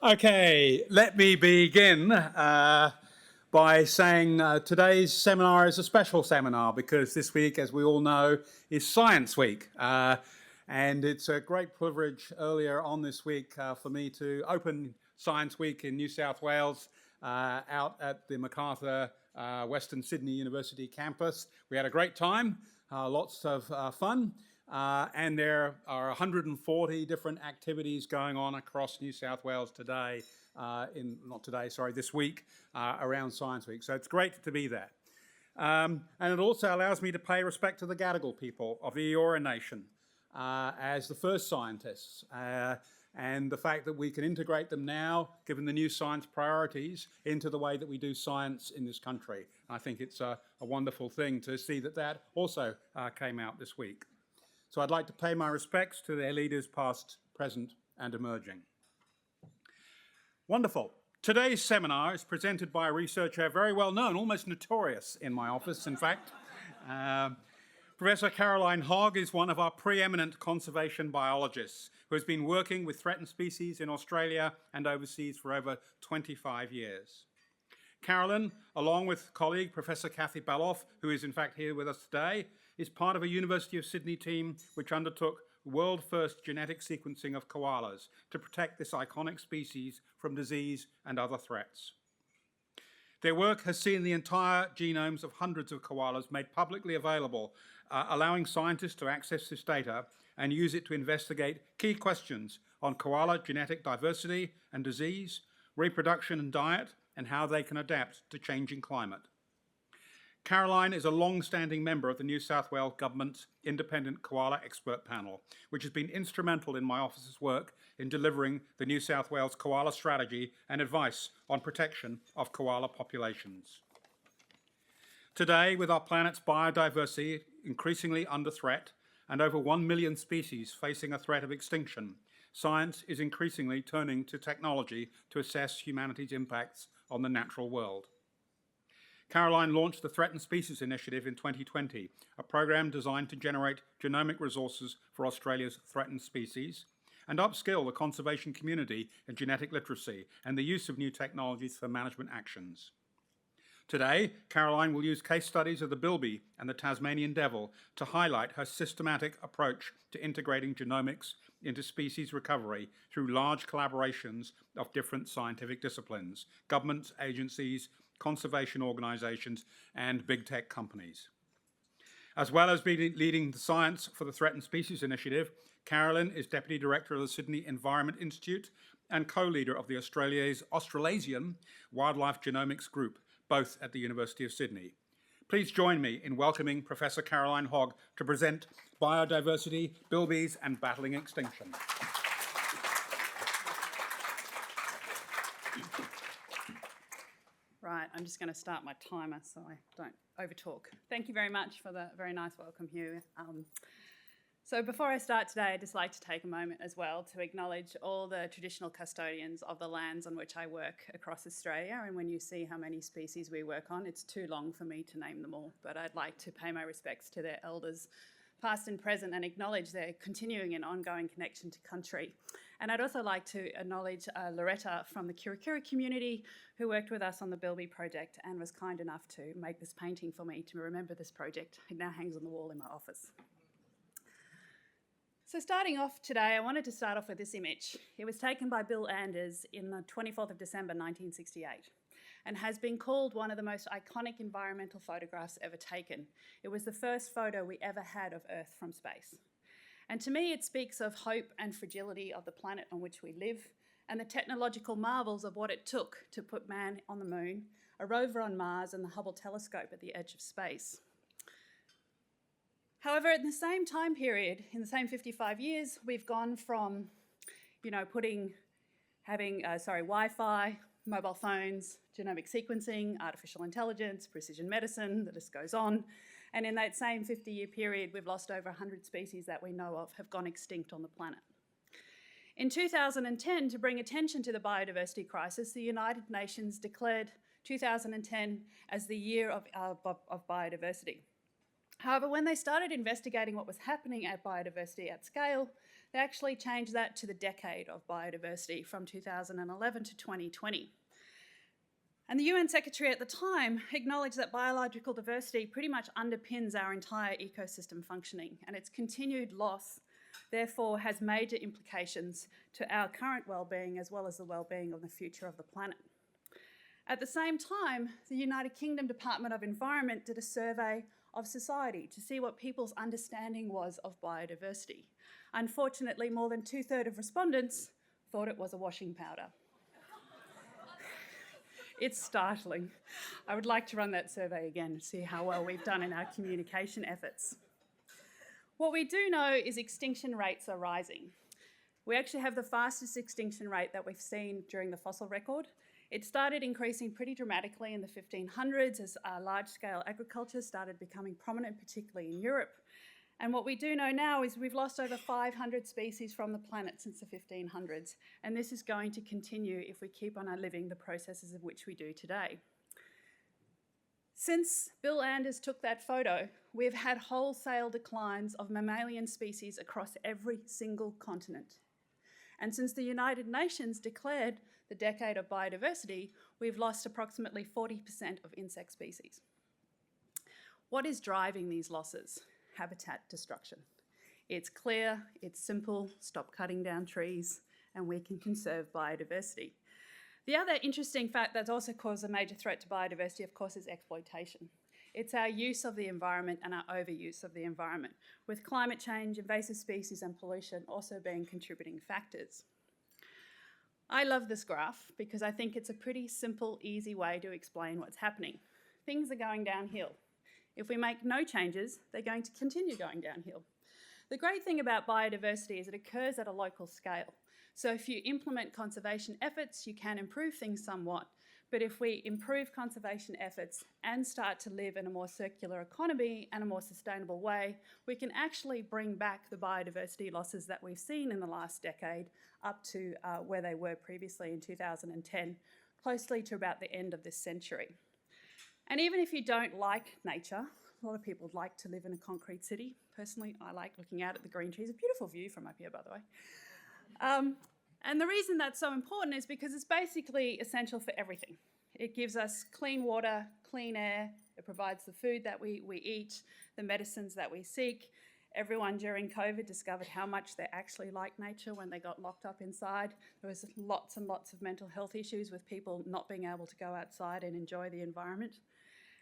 Okay, let me begin by saying today's seminar is a special seminar because this week, as we all know, is Science Week. And it's a great privilege earlier on this week for me to open Science Week in New South Wales out at the Macarthur Western Sydney University campus. We had a great time, lots of fun. And there are 140 different activities going on across New South Wales today, this week, around Science Week. So it's great to be there. And it also allows me to pay respect to the Gadigal people of the Eora Nation as the first scientists. And the fact that we can integrate them now, given the new science priorities, into the way that we do science in this country. I think it's a wonderful thing to see that also came out this week. So I'd like to pay my respects to their leaders past, present and emerging. Wonderful. Today's seminar is presented by a researcher very well known, almost notorious in my office, in fact. Professor Caroline Hogg is one of our preeminent conservation biologists who has been working with threatened species in Australia and overseas for over 25 years. Carolyn, along with colleague Professor Kathy Beloff, who is in fact here with us today, is part of a University of Sydney team which undertook world-first genetic sequencing of koalas to protect this iconic species from disease and other threats. Their work has seen the entire genomes of hundreds of koalas made publicly available, allowing scientists to access this data and use it to investigate key questions on koala genetic diversity and disease, reproduction and diet, and how they can adapt to changing climate. Caroline is a long-standing member of the New South Wales Government's Independent Koala Expert Panel, which has been instrumental in my office's work in delivering the New South Wales Koala Strategy and advice on protection of koala populations. Today, with our planet's biodiversity increasingly under threat and over 1 million species facing a threat of extinction, science is increasingly turning to technology to assess humanity's impacts on the natural world. Caroline launched the Threatened Species Initiative in 2020, a program designed to generate genomic resources for Australia's threatened species and upskill the conservation community in genetic literacy and the use of new technologies for management actions. Today, Caroline will use case studies of the bilby and the Tasmanian devil to highlight her systematic approach to integrating genomics into species recovery through large collaborations of different scientific disciplines, governments, agencies, conservation organisations and big tech companies. As well as leading the science for the Threatened Species Initiative, Caroline is Deputy Director of the Sydney Environment Institute and co-leader of the Australasian Wildlife Genomics Group, both at the University of Sydney. Please join me in welcoming Professor Caroline Hogg to present Biodiversity, Bilbies and Battling Extinction. Right, I'm just going to start my timer so I don't overtalk. Thank you very much for the very nice welcome here. So before I start today, I'd just like to take a moment as well to acknowledge all the traditional custodians of the lands on which I work across Australia. And when you see how many species we work on, it's too long for me to name them all. But I'd like to pay my respects to their elders, past and present, and acknowledge their continuing and ongoing connection to country. And I'd also like to acknowledge Loretta from the Kirikiri community who worked with us on the Bilby project and was kind enough to make this painting for me to remember this project. It now hangs on the wall in my office. So starting off today, I wanted to start off with this image. It was taken by Bill Anders in the 24th of December 1968 and has been called one of the most iconic environmental photographs ever taken. It was the first photo we ever had of Earth from space. And to me, it speaks of hope and fragility of the planet on which we live and the technological marvels of what it took to put man on the moon, a rover on Mars and the Hubble telescope at the edge of space. However, in the same time period, in the same 55 years, we've gone from, having Wi-Fi, mobile phones, genomic sequencing, artificial intelligence, precision medicine, the list goes on. And in that same 50-year period, we've lost over 100 species that we know of have gone extinct on the planet. In 2010, to bring attention to the biodiversity crisis, the United Nations declared 2010 as the year of biodiversity. However, when they started investigating what was happening at biodiversity at scale, They actually changed that to the decade of biodiversity from 2011 to 2020. And the UN Secretary at the time acknowledged that biological diversity pretty much underpins our entire ecosystem functioning, and its continued loss therefore has major implications to our current well-being as well as the well-being of the future of the planet. At the same time, the United Kingdom Department of Environment did a survey of society to see what people's understanding was of biodiversity. Unfortunately, more than 2/3 of respondents thought it was a washing powder. It's startling. I would like to run that survey again and see how well we've done in our communication efforts. What we do know is extinction rates are rising. We actually have the fastest extinction rate that we've seen during the fossil record. It started increasing pretty dramatically in the 1500s as large-scale agriculture started becoming prominent, particularly in Europe. And what we do know now is we've lost over 500 species from the planet since the 1500s, and this is going to continue if we keep on living the processes of which we do today. Since Bill Anders took that photo, we've had wholesale declines of mammalian species across every single continent. And since the United Nations declared the decade of biodiversity, we've lost approximately 40% of insect species. What is driving these losses? Habitat destruction. It's clear, it's simple, stop cutting down trees, and we can conserve biodiversity. The other interesting fact that's also caused a major threat to biodiversity, of course, is exploitation. It's our use of the environment and our overuse of the environment, with climate change, invasive species, and pollution also being contributing factors. I love this graph because I think it's a pretty simple, easy way to explain what's happening. Things are going downhill. If we make no changes, they're going to continue going downhill. The great thing about biodiversity is it occurs at a local scale. So if you implement conservation efforts, you can improve things somewhat. But if we improve conservation efforts and start to live in a more circular economy and a more sustainable way, we can actually bring back the biodiversity losses that we've seen in the last decade up to where they were previously in 2010, closely to about the end of this century. And even if you don't like nature, a lot of people like to live in a concrete city. Personally, I like looking out at the green trees. A beautiful view from up here, by the way. And the reason that's so important is because it's basically essential for everything. It gives us clean water, clean air. It provides the food that we eat, the medicines that we seek. Everyone during COVID discovered how much they actually like nature when they got locked up inside. There was lots and lots of mental health issues with people not being able to go outside and enjoy the environment.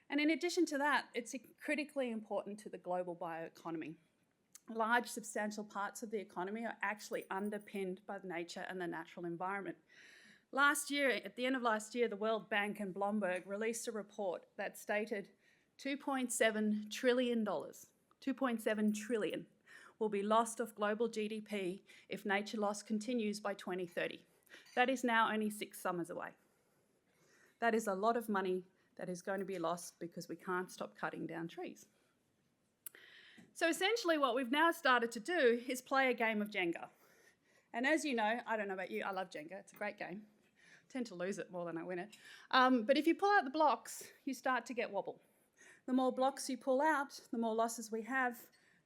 And in addition to that, it's critically important to the global bioeconomy. Large, substantial parts of the economy are actually underpinned by nature and the natural environment. Last year, at the end of last year, the World Bank and Bloomberg released a report that stated $2.7 trillion, 2.7 trillion will be lost of global GDP if nature loss continues by 2030. That is now only 6 summers away. That is a lot of money that is going to be lost because we can't stop cutting down trees. So essentially what we've now started to do is play a game of Jenga. And as you know, I don't know about you, I love Jenga, it's a great game. I tend to lose it more than I win it. But if you pull out the blocks, you start to get wobble. The more blocks you pull out, the more losses we have,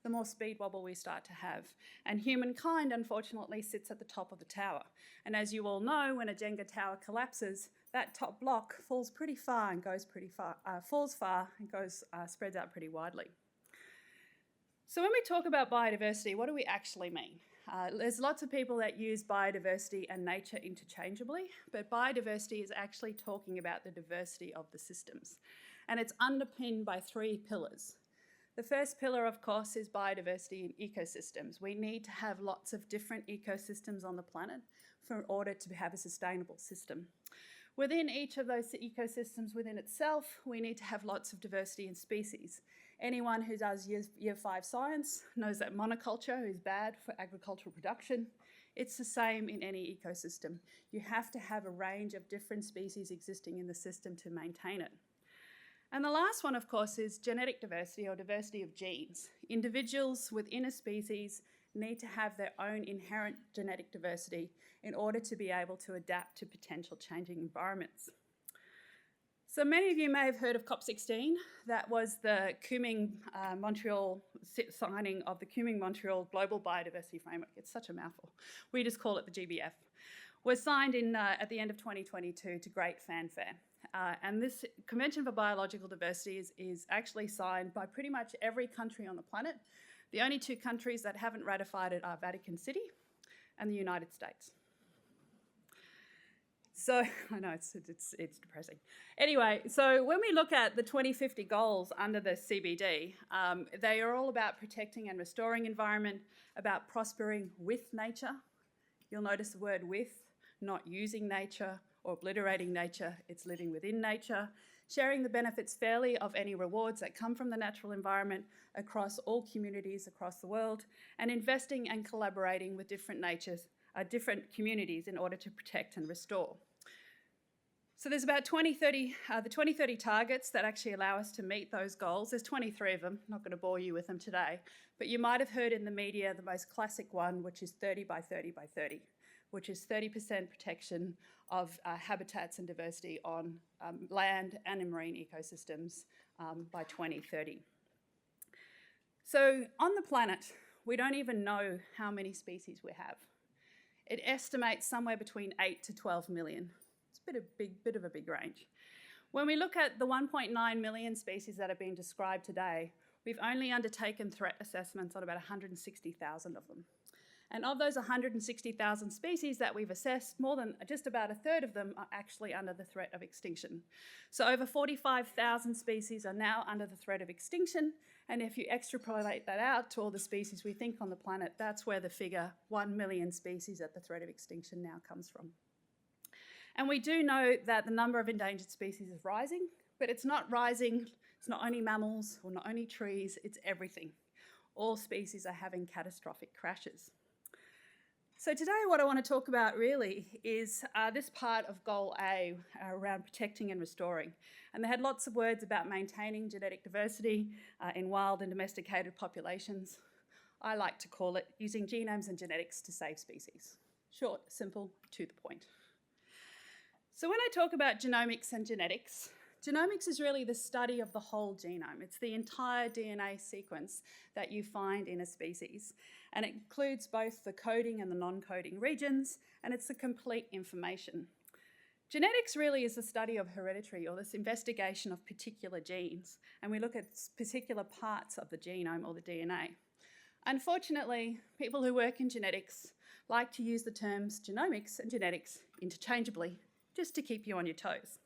the more speed wobble we start to have. And humankind, unfortunately, sits at the top of the tower. And as you all know, when a Jenga tower collapses, that top block falls pretty far and goes pretty far, falls far and goes, spreads out pretty widely. So when we talk about biodiversity, what do we actually mean? There's lots of people that use biodiversity and nature interchangeably, but biodiversity is actually talking about the diversity of the systems. And it's underpinned by 3 pillars. The first pillar, of course, is biodiversity in ecosystems. We need to have lots of different ecosystems on the planet in order to have a sustainable system. Within each of those ecosystems within itself, we need to have lots of diversity in species. Anyone who does year 5 science knows that monoculture is bad for agricultural production. It's the same in any ecosystem. You have to have a range of different species existing in the system to maintain it. And the last one, of course, is genetic diversity or diversity of genes. Individuals within a species need to have their own inherent genetic diversity in order to be able to adapt to potential changing environments. So many of you may have heard of COP16. That was the Montreal signing of the Montreal Global Biodiversity Framework. It's such a mouthful. We just call it the GBF. Was signed at the end of 2022 to great fanfare. And this Convention for Biological Diversity is actually signed by pretty much every country on the planet. The only two countries that haven't ratified it are Vatican City and the United States. So, I know, it's depressing. Anyway, so when we look at the 2050 goals under the CBD, they are all about protecting and restoring environment, about prospering with nature. You'll notice the word with, not using nature or obliterating nature, it's living within nature, sharing the benefits fairly of any rewards that come from the natural environment across all communities across the world, and investing and collaborating with different communities in order to protect and restore. So there's about the 2030 targets that actually allow us to meet those goals. There's 23 of them, I'm not going to bore you with them today, but you might have heard in the media the most classic one, which is 30 by 30 by 30, which is 30% protection of habitats and diversity on land and in marine ecosystems by 2030. So on the planet, we don't even know how many species we have. It estimates somewhere between 8 to 12 million. It's a bit of a big range. When we look at the 1.9 million species that have been described today, we've only undertaken threat assessments on about 160,000 of them. And of those 160,000 species that we've assessed, more than just about a third of them are actually under the threat of extinction. So over 45,000 species are now under the threat of extinction. And if you extrapolate that out to all the species we think on the planet, that's where the figure 1 million species at the threat of extinction now comes from. And we do know that the number of endangered species is rising, but it's not rising, it's not only mammals or not only trees, it's everything. All species are having catastrophic crashes. So today what I want to talk about really is this part of Goal A around protecting and restoring. And they had lots of words about maintaining genetic diversity in wild and domesticated populations. I like to call it using genomes and genetics to save species. Short, simple, to the point. So when I talk about genomics and genetics, genomics is really the study of the whole genome. It's the entire DNA sequence that you find in a species. And it includes both the coding and the non-coding regions, and it's the complete information. Genetics really is the study of heredity, or this investigation of particular genes, and we look at particular parts of the genome or the DNA. Unfortunately, people who work in genetics like to use the terms genomics and genetics interchangeably, just to keep you on your toes.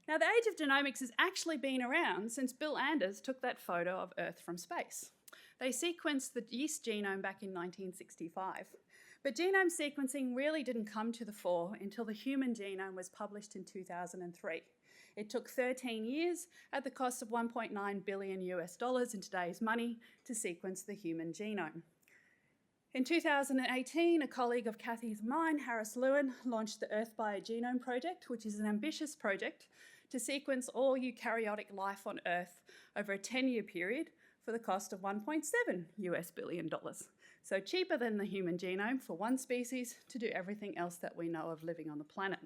Now, the age of genomics has actually been around since Bill Anders took that photo of Earth from space. They sequenced the yeast genome back in 1965. But genome sequencing really didn't come to the fore until the human genome was published in 2003. It took 13 years at the cost of $1.9 billion in today's money to sequence the human genome. In 2018, a colleague of Kathy's and mine, Harris Lewin, launched the Earth Biogenome Project, which is an ambitious project to sequence all eukaryotic life on Earth over a 10-year period for the cost of $1.7 billion. So cheaper than the human genome for one species to do everything else that we know of living on the planet.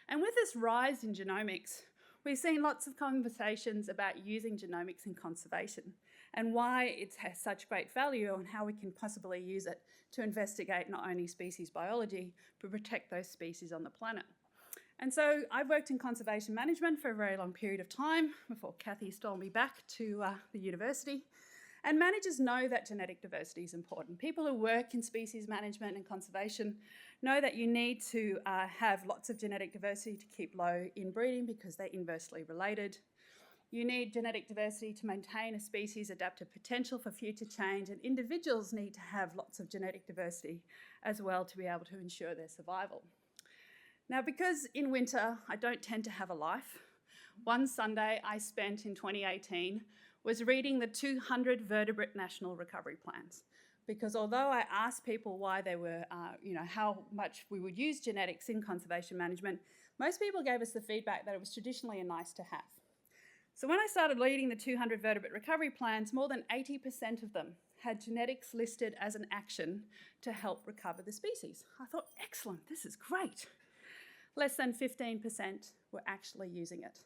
And with this rise in genomics, we've seen lots of conversations about using genomics in conservation and why it has such great value and how we can possibly use it to investigate not only species biology, but protect those species on the planet. And so I've worked in conservation management for a very long period of time before Kathy stole me back to the university. And managers know that genetic diversity is important. People who work in species management and conservation know that you need to have lots of genetic diversity to keep low inbreeding because they're inversely related. You need genetic diversity to maintain a species' adaptive potential for future change, and individuals need to have lots of genetic diversity as well to be able to ensure their survival. Now, because in winter I don't tend to have a life, one Sunday I spent in 2018 was reading the 200 vertebrate national recovery plans. Because although I asked people why they were, how much we would use genetics in conservation management, most people gave us the feedback that it was traditionally a nice to have. So when I started reading the 200 vertebrate recovery plans, more than 80% of them had genetics listed as an action to help recover the species. I thought, excellent, this is great. less than 15% were actually using it.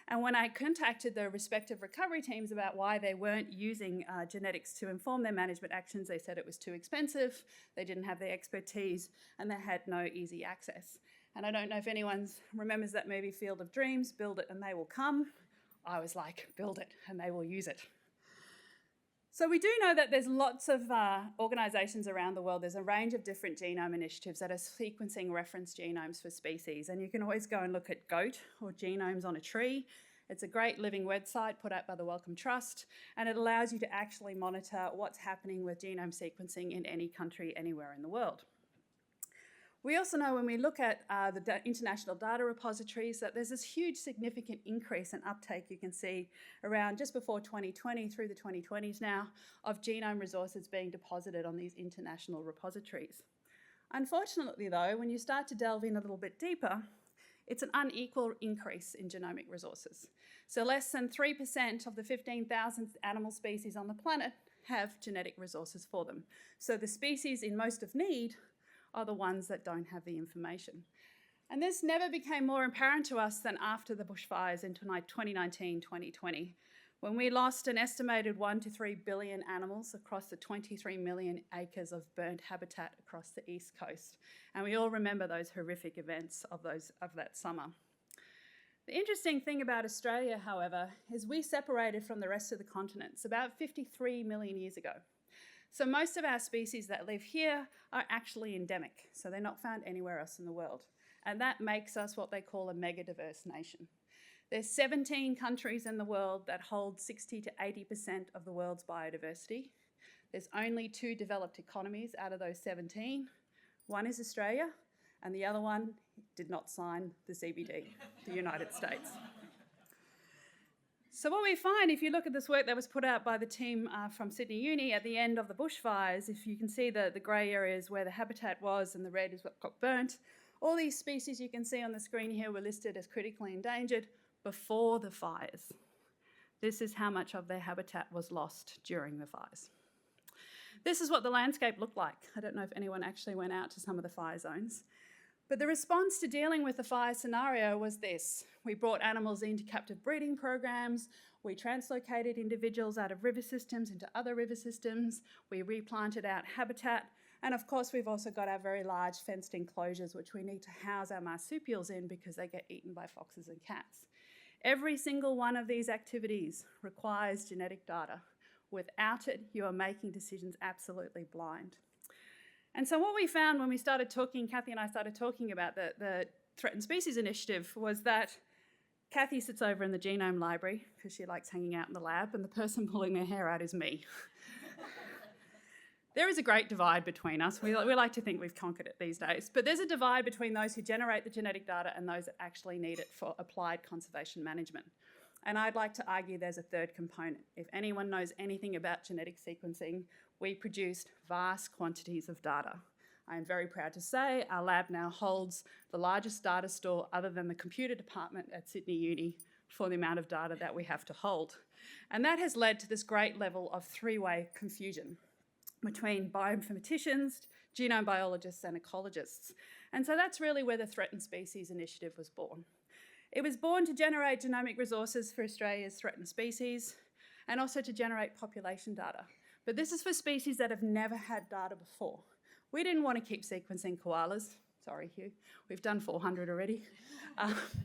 And when I contacted the respective recovery teams about why they weren't using genetics to inform their management actions, they said it was too expensive, they didn't have the expertise, and they had no easy access. And I don't know if anyone remembers that movie Field of Dreams, build it and they will come. I was like, build it and they will use it. So we do know that there's lots of organisations around the world. There's a range of different genome initiatives that are sequencing reference genomes for species. And you can always go and look at GOAT, or Genomes on a Tree. It's a great living website put out by the Wellcome Trust, and it allows you to actually monitor what's happening with genome sequencing in any country, anywhere in the world. We also know when we look at the international data repositories that there's this huge significant increase in uptake you can see around just before 2020 through the 2020s now of genome resources being deposited on these international repositories. Unfortunately though, when you start to delve in a little bit deeper, it's an unequal increase in genomic resources. So less than 3% of the 15,000 animal species on the planet have genetic resources for them. So the species in most of need are the ones that don't have the information. And this never became more apparent to us than after the bushfires in 2019-2020, when we lost an estimated 1 to 3 billion animals across the 23 million acres of burnt habitat across the East Coast. And we all remember those horrific events of that summer. The interesting thing about Australia, however, is we separated from the rest of the continents about 53 million years ago. So most of our species that live here are actually endemic, so they're not found anywhere else in the world. And that makes us what they call a megadiverse nation. There's 17 countries in the world that hold 60 to 80% of the world's biodiversity. There's only 2 developed economies out of those 17. One is Australia, and the other one did not sign the CBD, the United States. So what we find, if you look at this work that was put out by the team from Sydney Uni at the end of the bushfires, if you can see the grey areas where the habitat was and the red is what got burnt, all these species you can see on the screen here were listed as critically endangered before the fires. This is how much of their habitat was lost during the fires. This is what the landscape looked like. I don't know if anyone actually went out to some of the fire zones. But the response to dealing with the fire scenario was this. We brought animals into captive breeding programs, we translocated individuals out of river systems into other river systems, we replanted out habitat, and of course we've also got our very large fenced enclosures which we need to house our marsupials in because they get eaten by foxes and cats. Every single one of these activities requires genetic data. Without it, you are making decisions absolutely blind. And so what we found when we started talking, Kathy and I started talking about the Threatened Species Initiative, was that Kathy sits over in the genome library because she likes hanging out in the lab, and the person pulling their hair out is me. There is a great divide between us. We like to think we've conquered it these days, but there's a divide between those who generate the genetic data and those that actually need it for applied conservation management. And I'd like to argue there's a third component. If anyone knows anything about genetic sequencing, we produced vast quantities of data. I am very proud to say our lab now holds the largest data store other than the computer department at Sydney Uni for the amount of data that we have to hold. And that has led to this great level of 3-way confusion between bioinformaticians, genome biologists and ecologists. And so that's really where the Threatened Species Initiative was born. It was born to generate genomic resources for Australia's threatened species and also to generate population data. But this is for species that have never had data before. We didn't want to keep sequencing koalas. Sorry, Hugh. We've done 400 already.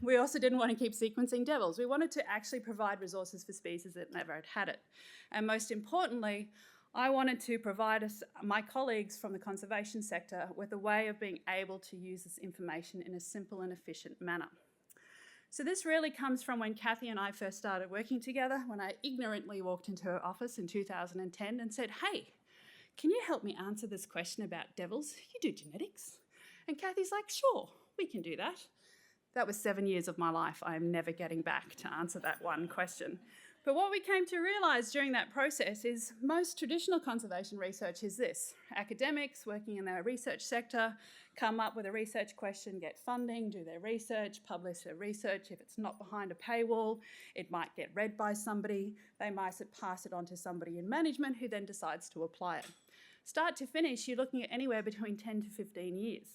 We also didn't want to keep sequencing devils. We wanted to actually provide resources for species that never had it. And most importantly, I wanted to provide my colleagues from the conservation sector with a way of being able to use this information in a simple and efficient manner. So this really comes from when Kathy and I first started working together, when I ignorantly walked into her office in 2010 and said, hey, can you help me answer this question about devils? You do genetics. And Kathy's like, sure, we can do that. That was 7 years of my life. I am never getting back to answer that one question. But what we came to realise during that process is most traditional conservation research is this. Academics working in their research sector come up with a research question, get funding, do their research, publish their research. If it's not behind a paywall, it might get read by somebody. They might pass it on to somebody in management who then decides to apply it. Start to finish, you're looking at anywhere between 10 to 15 years.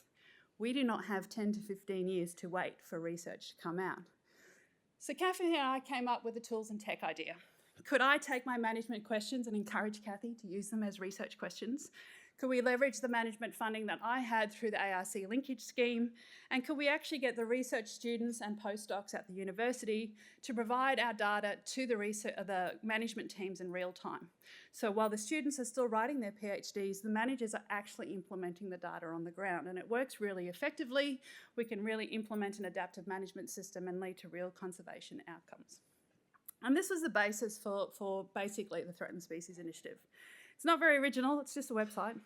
We do not have 10 to 15 years to wait for research to come out. So Kathy and I came up with a tools and tech idea. Could I take my management questions and encourage Kathy to use them as research questions? Could we leverage the management funding that I had through the ARC linkage scheme? And could we actually get the research students and postdocs at the university to provide our data to the management teams in real time? So while the students are still writing their PhDs, the managers are actually implementing the data on the ground, and it works really effectively. We can really implement an adaptive management system and lead to real conservation outcomes. And this was the basis for basically the Threatened Species Initiative. It's not very original, it's just a website.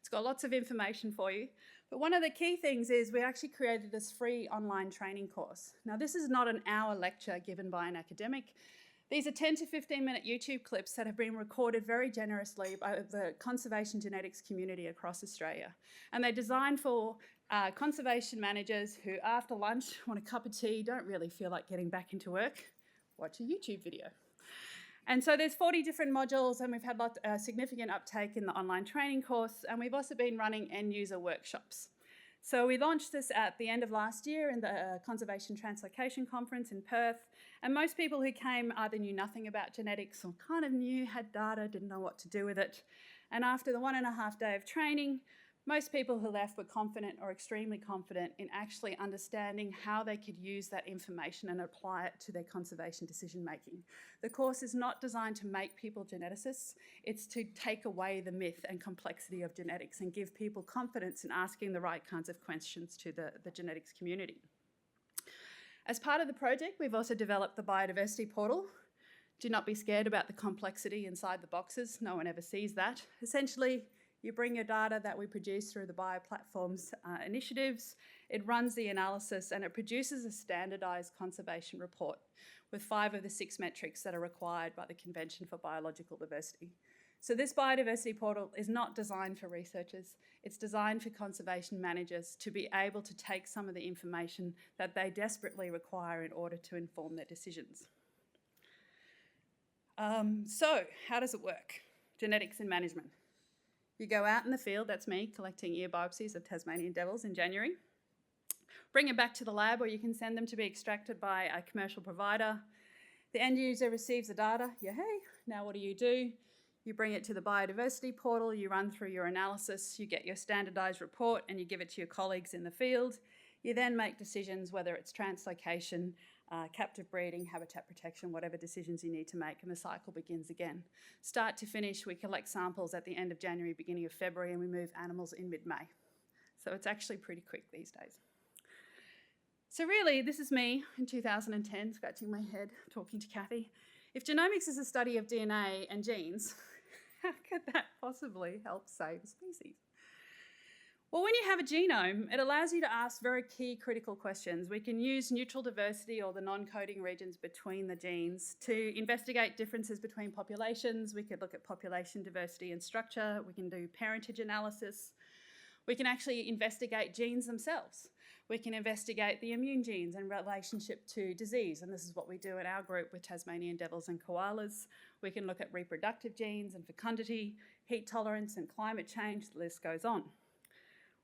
It's got lots of information for you. But one of the key things is we actually created this free online training course. Now, this is not an hour lecture given by an academic. These are 10 to 15-minute YouTube clips that have been recorded very generously by the conservation genetics community across Australia. And they're designed for conservation managers who, after lunch, want a cup of tea, don't really feel like getting back into work. Watch a YouTube video. And so there's 40 different modules, and we've had significant uptake in the online training course, and we've also been running end-user workshops. So we launched this at the end of last year in the Conservation Translocation Conference in Perth, and most people who came either knew nothing about genetics or kind of knew, had data, didn't know what to do with it. And after the 1.5 day of training, most people who left were confident or extremely confident in actually understanding how they could use that information and apply it to their conservation decision making. The course is not designed to make people geneticists, it's to take away the myth and complexity of genetics and give people confidence in asking the right kinds of questions to the genetics community. As part of the project, we've also developed the biodiversity portal. Do not be scared about the complexity inside the boxes, no one ever sees that. Essentially, you bring your data that we produce through the bioplatforms initiatives, it runs the analysis, and it produces a standardised conservation report with 5 of the 6 metrics that are required by the Convention for Biological Diversity. So this biodiversity portal is not designed for researchers, it's designed for conservation managers to be able to take some of the information that they desperately require in order to inform their decisions. So how does it work? Genetics and management. You go out in the field, that's me, collecting ear biopsies of Tasmanian devils in January. Bring it back to the lab, or you can send them to be extracted by a commercial provider. The end user receives the data, hey, now what do? You bring it to the biodiversity portal, you run through your analysis, you get your standardised report, and you give it to your colleagues in the field. You then make decisions, whether it's translocation, captive breeding, habitat protection, whatever decisions you need to make, and the cycle begins again. Start to finish, we collect samples at the end of January, beginning of February, and we move animals in mid-May. So it's actually pretty quick these days. So really, this is me in 2010, scratching my head, talking to Kathy. If genomics is a study of DNA and genes, how could that possibly help save a species? Well, when you have a genome, it allows you to ask very key critical questions. We can use neutral diversity or the non-coding regions between the genes to investigate differences between populations. We could look at population diversity and structure. We can do parentage analysis. We can actually investigate genes themselves. We can investigate the immune genes in relationship to disease, and this is what we do in our group with Tasmanian devils and koalas. We can look at reproductive genes and fecundity, heat tolerance and climate change, the list goes on.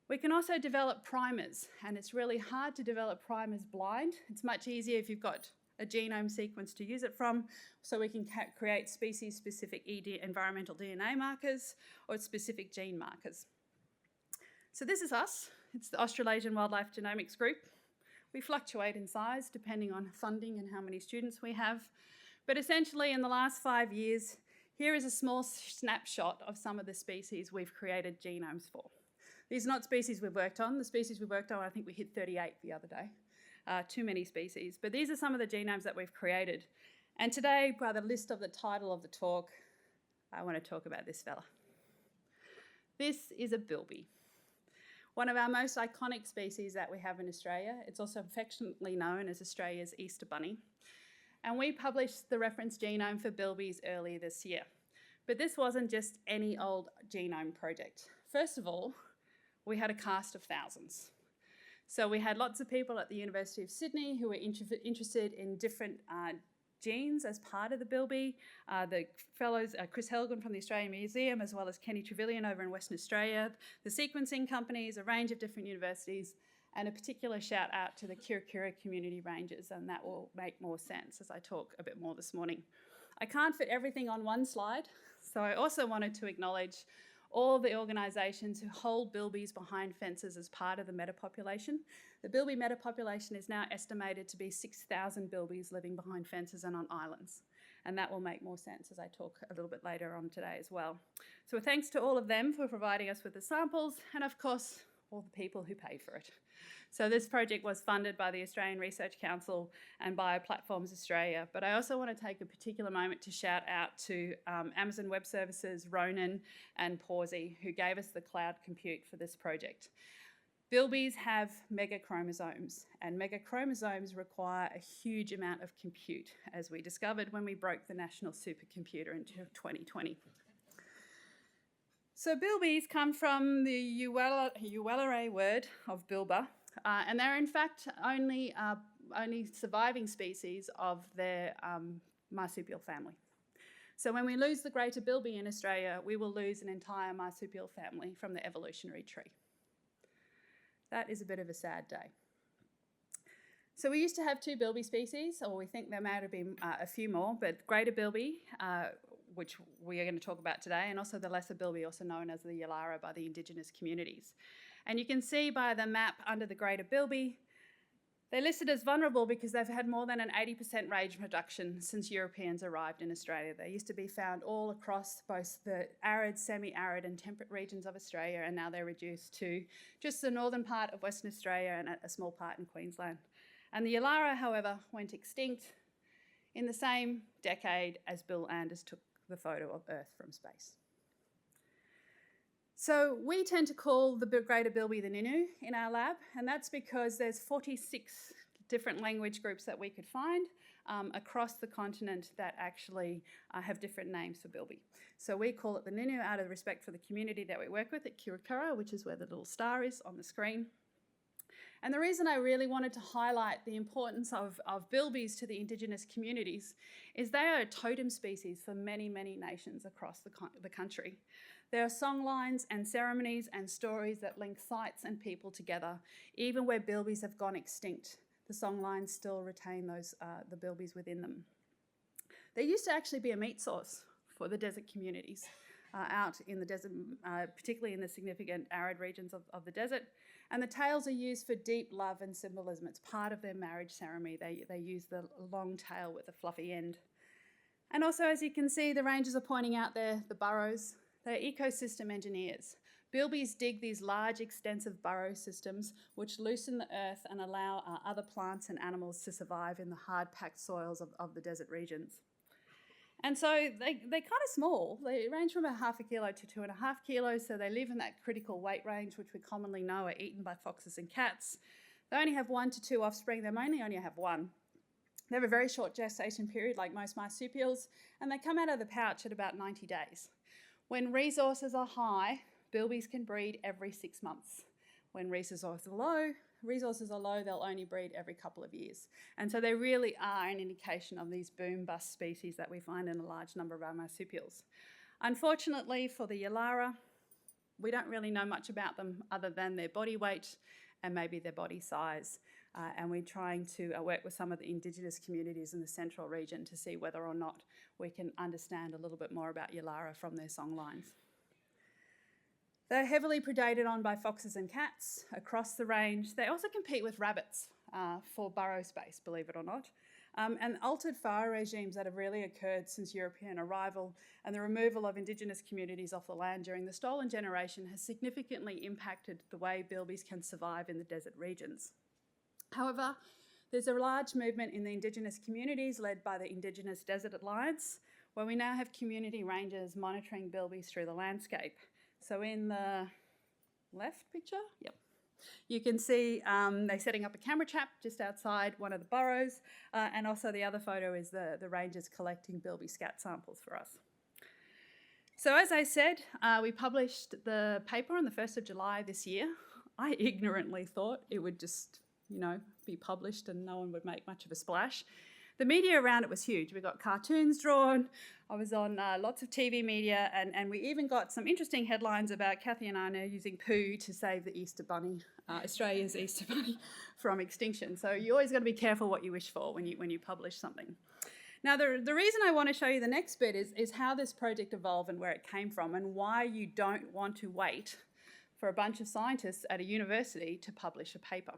We can also develop primers, and it's really hard to develop primers blind. It's much easier if you've got a genome sequence to use it from, so we can create species-specific environmental DNA markers or specific gene markers. So this is us. It's the Australasian Wildlife Genomics Group. We fluctuate in size depending on funding and how many students we have. But essentially, in the last 5 years, here is a small snapshot of some of the species we've created genomes for. These are not species we've worked on. The species we worked on, I think we hit 38 the other day. Too many species. But these are some of the genomes that we've created. And today, by the list of the title of the talk, I want to talk about this fella. This is a bilby. One of our most iconic species that we have in Australia. It's also affectionately known as Australia's Easter Bunny. And we published the reference genome for bilbies earlier this year. But this wasn't just any old genome project. First of all, we had a cast of thousands. So we had lots of people at the University of Sydney who were interested in different genes as part of the bilby. The fellows, Chris Helgen from the Australian Museum, as well as Kenny Trevelyan over in Western Australia, the sequencing companies, a range of different universities, and a particular shout out to the Kirakira community rangers, and that will make more sense as I talk a bit more this morning. I can't fit everything on one slide, so I also wanted to acknowledge all the organisations who hold bilbies behind fences as part of the metapopulation. The bilby metapopulation is now estimated to be 6,000 bilbies living behind fences and on islands, and that will make more sense as I talk a little bit later on today as well. So thanks to all of them for providing us with the samples, and of course, all the people who pay for it. So this project was funded by the Australian Research Council and Bioplatforms Australia, but I also want to take a particular moment to shout out to Amazon Web Services, Ronan and Pawsey, who gave us the cloud compute for this project. Bilbies have megachromosomes, and megachromosomes require a huge amount of compute, as we discovered when we broke the national supercomputer in 2020. So bilbies come from the Uwellare word of bilba, and they're in fact only surviving species of their marsupial family. So when we lose the greater bilby in Australia, we will lose an entire marsupial family from the evolutionary tree. That is a bit of a sad day. So we used to have 2 bilby species, or we think there may have been a few more, but greater bilby, which we are going to talk about today, and also the lesser bilby, also known as the Yalara by the Indigenous communities. And you can see by the map under the greater bilby, they're listed as vulnerable because they've had more than an 80% range reduction since Europeans arrived in Australia. They used to be found all across both the arid, semi-arid and temperate regions of Australia, and now they're reduced to just the northern part of Western Australia and a small part in Queensland. And the Yalara, however, went extinct in the same decade as Bill Anders took the photo of Earth from space. So we tend to call the greater bilby the Ninu in our lab, and that's because there's 46 different language groups that we could find across the continent that actually have different names for bilby. So we call it the Ninu out of respect for the community that we work with at Kirakira, which is where the little star is on the screen. And the reason I really wanted to highlight the importance of bilbies to the Indigenous communities is they are a totem species for many, many nations across the country. There are songlines and ceremonies and stories that link sites and people together. Even where bilbies have gone extinct, the songlines still retain the bilbies within them. There used to actually be a meat source for the desert communities out in the desert, particularly in the significant arid regions of the desert. And the tails are used for deep love and symbolism. It's part of their marriage ceremony. They use the long tail with a fluffy end. And also, as you can see, the rangers are pointing out there the burrows. They're ecosystem engineers. Bilbies dig these large, extensive burrow systems which loosen the earth and allow other plants and animals to survive in the hard-packed soils of the desert regions. And so they're kind of small. They range from about 0.5 kilo to 2.5 kilos, so they live in that critical weight range, which we commonly know are eaten by foxes and cats. They only have 1 to 2 offspring. They mainly only have 1. They have a very short gestation period, like most marsupials, and they come out of the pouch at about 90 days. When resources are high, bilbies can breed every 6 months. When resources are low, they'll only breed every couple of years. And so they really are an indication of these boom-bust species that we find in a large number of our marsupials. Unfortunately for the Yalara, we don't really know much about them other than their body weight and maybe their body size. And we're trying to work with some of the Indigenous communities in the central region to see whether or not we can understand a little bit more about Yalara from their songlines. They're heavily predated on by foxes and cats across the range. They also compete with rabbits for burrow space, believe it or not. And altered fire regimes that have really occurred since European arrival and the removal of Indigenous communities off the land during the stolen generation has significantly impacted the way bilbies can survive in the desert regions. However, there's a large movement in the Indigenous communities led by the Indigenous Desert Alliance, where we now have community rangers monitoring bilbies through the landscape. So in the left picture, yep, you can see they're setting up a camera trap just outside one of the burrows, and also the other photo is the rangers collecting bilby scat samples for us. So as I said, we published the paper on the 1st of July this year. I ignorantly thought it would just, be published and no one would make much of a splash. The media around it was huge. We got cartoons drawn. I was on lots of TV media, and we even got some interesting headlines about Kathy and Anna using poo to save the Easter Bunny, Australia's Easter Bunny, from extinction. So you always got to be careful what you wish for when you publish something. Now, the reason I want to show you the next bit is how this project evolved and where it came from, and why you don't want to wait for a bunch of scientists at a university to publish a paper.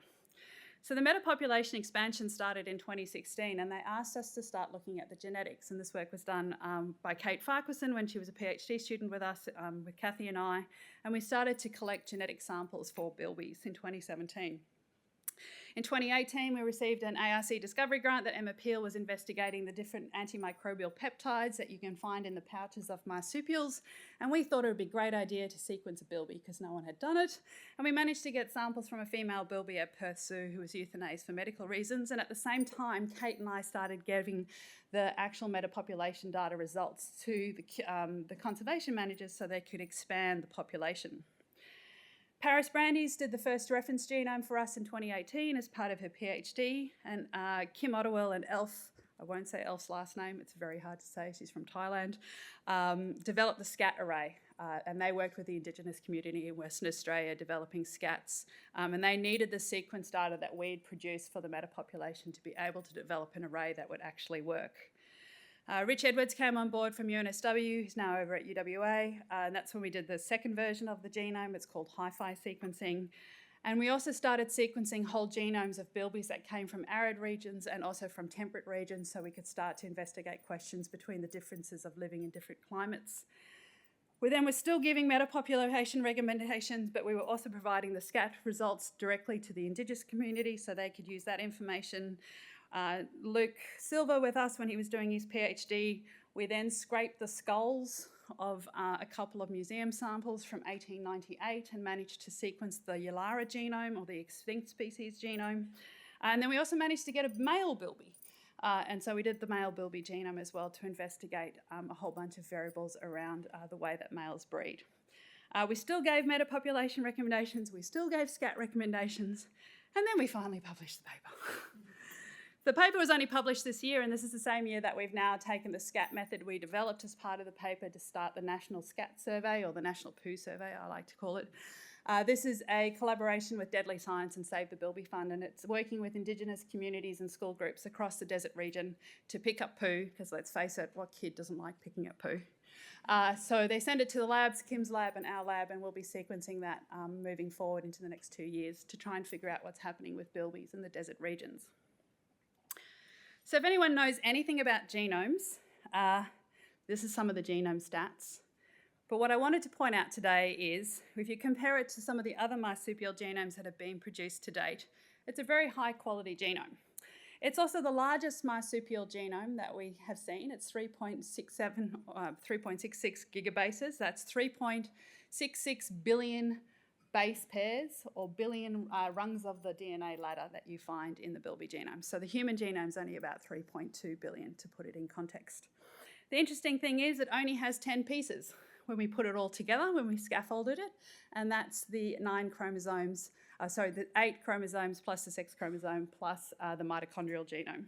So the metapopulation expansion started in 2016, and they asked us to start looking at the genetics. And this work was done by Kate Farquharson when she was a PhD student with us, with Kathy and I. And we started to collect genetic samples for bilbies in 2017. In 2018, we received an ARC discovery grant that Emma Peel was investigating the different antimicrobial peptides that you can find in the pouches of marsupials. And we thought it would be a great idea to sequence a bilby because no one had done it. And we managed to get samples from a female bilby at Perth Zoo who was euthanized for medical reasons. And at the same time, Kate and I started giving the actual metapopulation data results to the conservation managers so they could expand the population. Paris Brandeis did the first reference genome for us in 2018 as part of her PhD, and Kim Ottewell and Elf, I won't say Elf's last name, it's very hard to say, she's from Thailand, developed the SCAT array, and they worked with the Indigenous community in Western Australia developing SCATs, and they needed the sequence data that we'd produced for the metapopulation to be able to develop an array that would actually work. Rich Edwards came on board from NSW, who's now over at UWA, and that's when we did the second version of the genome. It's called hi-fi sequencing. And we also started sequencing whole genomes of bilbies that came from arid regions and also from temperate regions, so we could start to investigate questions between the differences of living in different climates. We then were still giving metapopulation recommendations, but we were also providing the SCAT results directly to the Indigenous community so they could use that information. Luke Silver with us when he was doing his PhD. We then scraped the skulls of a couple of museum samples from 1898 and managed to sequence the Yalara genome, or the extinct species genome. And then we also managed to get a male bilby. And so we did the male bilby genome as well to investigate a whole bunch of variables around the way that males breed. We still gave metapopulation recommendations, we still gave SCAT recommendations, and then we finally published the paper. The paper was only published this year, and this is the same year that we've now taken the SCAT method we developed as part of the paper to start the National SCAT Survey, or the National Poo Survey, I like to call it. This is a collaboration with Deadly Science and Save the Bilby Fund, and it's working with Indigenous communities and school groups across the desert region to pick up poo, because let's face it, what kid doesn't like picking up poo? So they send it to the labs, Kim's lab and our lab, and we'll be sequencing that moving forward into the next 2 years to try and figure out what's happening with bilbies in the desert regions. So if anyone knows anything about genomes, this is some of the genome stats. But what I wanted to point out today is, if you compare it to some of the other marsupial genomes that have been produced to date, it's a very high quality genome. It's also the largest marsupial genome that we have seen. It's 3.66 gigabases. That's 3.66 billion base pairs, or billion rungs of the DNA ladder that you find in the bilby genome. So the human genome is only about 3.2 billion, to put it in context. The interesting thing is it only has 10 pieces when we put it all together, when we scaffolded it, and that's the 8 chromosomes plus the sex chromosome plus the mitochondrial genome.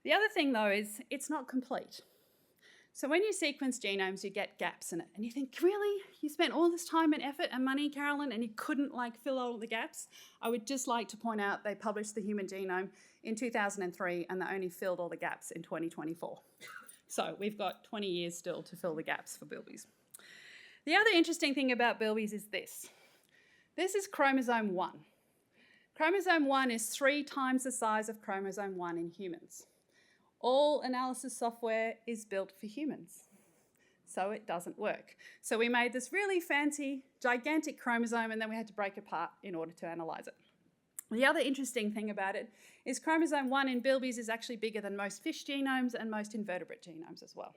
The other thing though is it's not complete. So when you sequence genomes, you get gaps in it. And you think, really? You spent all this time and effort and money, Carolyn, and you couldn't fill all the gaps? I would just like to point out they published the human genome in 2003 and they only filled all the gaps in 2024. So we've got 20 years still to fill the gaps for bilbies. The other interesting thing about bilbies is this. This is chromosome 1. Chromosome 1 is 3 times the size of chromosome 1 in humans. All analysis software is built for humans, so it doesn't work. So we made this really fancy, gigantic chromosome, and then we had to break it apart in order to analyse it. The other interesting thing about it is chromosome 1 in bilbies is actually bigger than most fish genomes and most invertebrate genomes as well.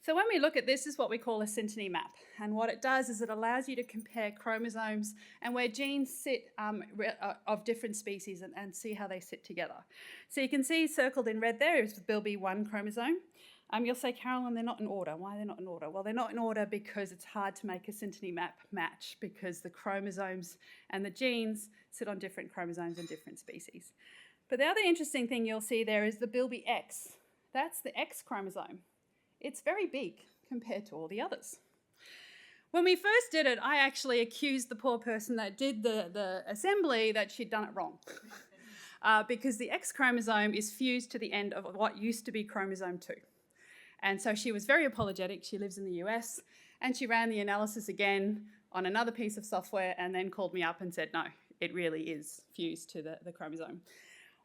So when we look at this is what we call a synteny map. And what it does is it allows you to compare chromosomes and where genes sit of different species and see how they sit together. So you can see circled in red there is the bilby 1 chromosome. You'll say, Carolyn, they're not in order. Why are they not in order? Well, they're not in order because it's hard to make a synteny map match because the chromosomes and the genes sit on different chromosomes in different species. But the other interesting thing you'll see there is the Bilby X. That's the X chromosome. It's very big compared to all the others. When we first did it, I actually accused the poor person that did the assembly that she'd done it wrong. Because the X chromosome is fused to the end of what used to be chromosome 2. And so she was very apologetic. She lives in the US, and she ran the analysis again on another piece of software and then called me up and said, no, it really is fused to the chromosome.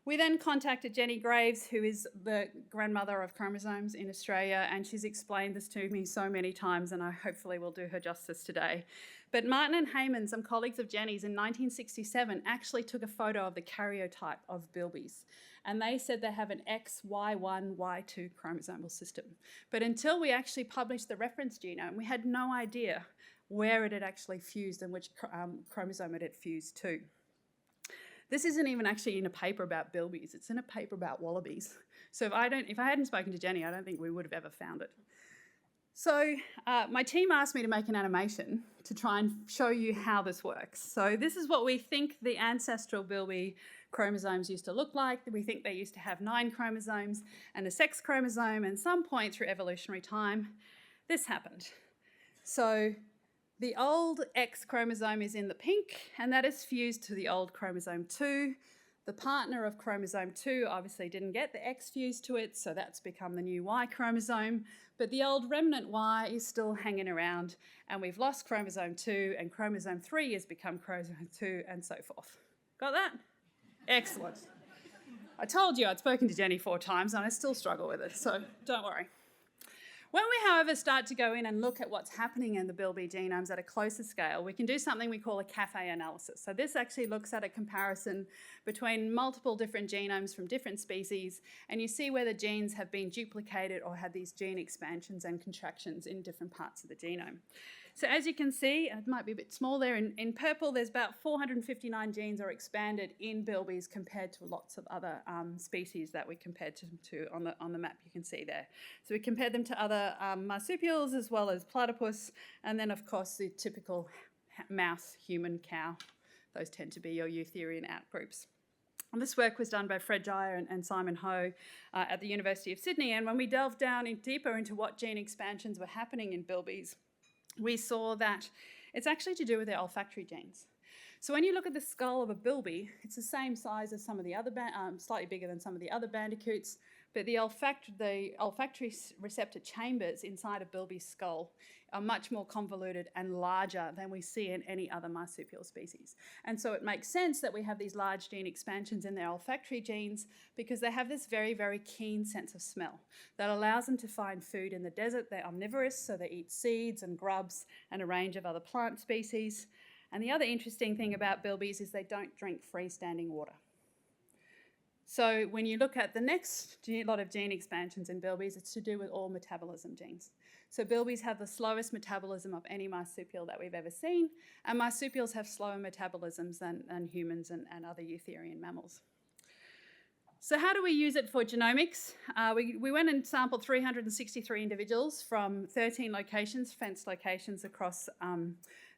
We then contacted Jenny Graves, who is the grandmother of chromosomes in Australia, and she's explained this to me so many times, and I hopefully will do her justice today. But Martin and Heyman, some colleagues of Jenny's in 1967, actually took a photo of the karyotype of bilbies, and they said they have an X, Y1, Y2 chromosomal system. But until we actually published the reference genome, we had no idea where it had actually fused and which chromosome it had fused to. This isn't even actually in a paper about bilbies, it's in a paper about wallabies. So if I hadn't spoken to Jenny, I don't think we would have ever found it. So my team asked me to make an animation to try and show you how this works. So this is what we think the ancestral bilby chromosomes used to look like. We think they used to have 9 chromosomes and a sex chromosome, and some point through evolutionary time, this happened. So the old X chromosome is in the pink, and that is fused to the old chromosome 2. The partner of chromosome 2 obviously didn't get the X fused to it, so that's become the new Y chromosome. But the old remnant Y is still hanging around, and we've lost chromosome 2, and chromosome 3 has become chromosome 2, and so forth. Got that? Excellent. I told you I'd spoken to Jenny 4 times, and I still struggle with it, so don't worry. When we, however, start to go in and look at what's happening in the bilby genomes at a closer scale, we can do something we call a cafe analysis. So this actually looks at a comparison between multiple different genomes from different species, and you see whether genes have been duplicated or had these gene expansions and contractions in different parts of the genome. So as you can see, it might be a bit small there, in purple there's about 459 genes are expanded in bilbies compared to lots of other species that we compared to on the map you can see there. So we compared them to other marsupials as well as platypus, and then of course the typical mouse, human, cow. Those tend to be your eutherian outgroups. And this work was done by Fred Geyer and Simon Ho at the University of Sydney, and when we delved down deeper into what gene expansions were happening in bilbies, we saw that it's actually to do with their olfactory genes. So when you look at the skull of a bilby, it's the same size as some of the other, slightly bigger than some of the other bandicoots, but the olfactory receptor chambers inside a bilby's skull are much more convoluted and larger than we see in any other marsupial species. And so it makes sense that we have these large gene expansions in their olfactory genes because they have this very, very keen sense of smell that allows them to find food in the desert. They're omnivorous, so they eat seeds and grubs and a range of other plant species. And the other interesting thing about bilbies is they don't drink freestanding water. So when you look at the next lot of gene expansions in bilbies, it's to do with all metabolism genes. So bilbies have the slowest metabolism of any marsupial that we've ever seen, and marsupials have slower metabolisms than humans and other eutherian mammals. So how do we use it for genomics? We went and sampled 363 individuals from 13 locations, fenced locations across